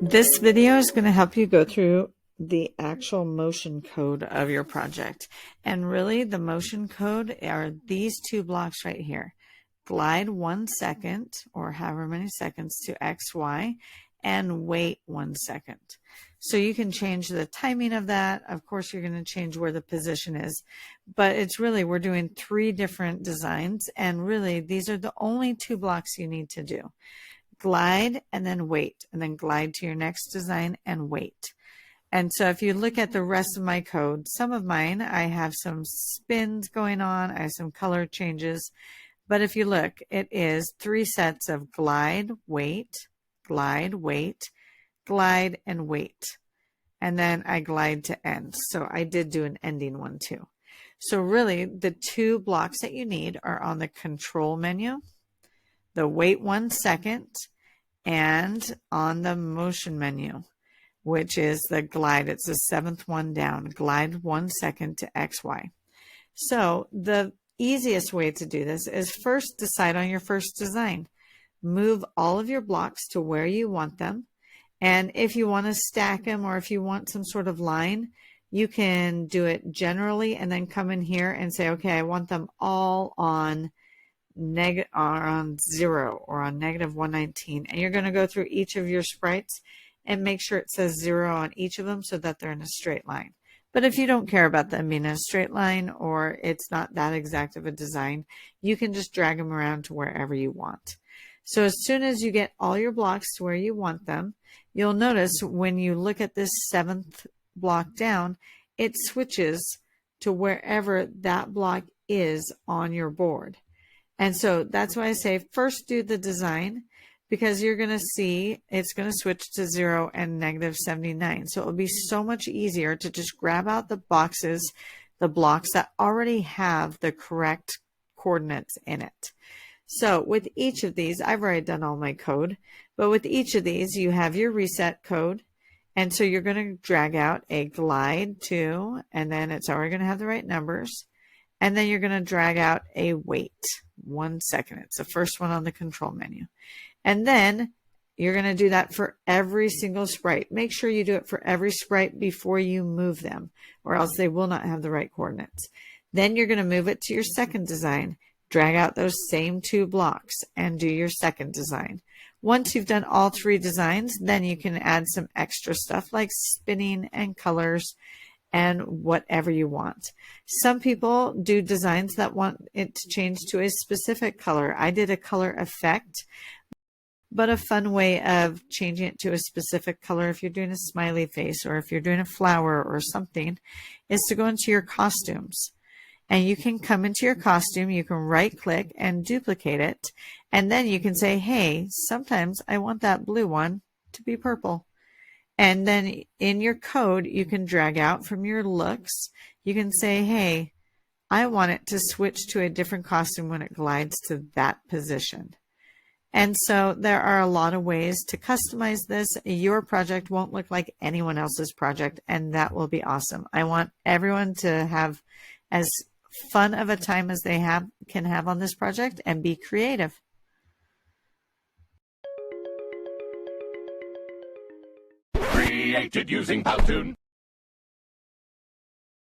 This video is going to help you go through the actual motion code of your project. And really the motion code are these two blocks right here. Glide 1 second or however many seconds to XY and wait 1 second. So you can change the timing of that. Of course, you're going to change where the position is, but it's really, we're doing 3 different designs, and really these are the only 2 blocks you need to do. Glide and then glide to your next design and wait. And so if you look at the rest of my code, some of mine, I have some spins going on, I have some color changes, but if you look, it is 3 sets of glide, wait, glide, wait, glide, and wait. And then I glide to end. So I did do an ending one too. So really the 2 blocks that you need are on the control menu, the wait 1 second, and on the motion menu, which is the glide. It's the 7th one down, glide 1 second to XY. So the easiest way to do this is first decide on your first design. Move all of your blocks to where you want them. And if you want to stack them, or if you want some sort of line, you can do it generally and then come in here and say, okay, I want them all on on 0 or on -119, and you're going to go through each of your sprites and make sure it says 0 on each of them so that they're in a straight line. But if you don't care about them being in a straight line, or it's not that exact of a design, you can just drag them around to wherever you want. So as soon as you get all your blocks to where you want them, you'll notice when you look at this 7th block down, it switches to wherever that block is on your board. And so that's why I say first do the design, because you're going to see it's going to switch to 0 and -79. So it'll be so much easier to just grab out the boxes, the blocks that already have the correct coordinates in it. So with each of these, I've already done all my code, but with each of these, you have your reset code. And so you're going to drag out a glide to, and then it's already going to have the right numbers. And then you're going to drag out a wait 1 second. It's the first one on the control menu. And then you're going to do that for every single sprite. Make sure you do it for every sprite before you move them, or else they will not have the right coordinates. Then you're going to move it to your second design, drag out those same 2 blocks, and do your second design. Once you've done all 3 designs, then you can add some extra stuff like spinning and colors and whatever you want. Some people do designs that want it to change to a specific color. I did a color effect, but a fun way of changing it to a specific color, if you're doing a smiley face or if you're doing a flower or something, is to go into your costumes. And you can come into your costume, you can right click and duplicate it, and then you can say, hey, sometimes I want that blue one to be purple. And then in your code, you can drag out from your looks, you can say, hey, I want it to switch to a different costume when it glides to that position. And so there are a lot of ways to customize this. Your project won't look like anyone else's project, and that will be awesome. I want everyone to have as fun of a time as they can have on this project and be creative. Created using Powtoon.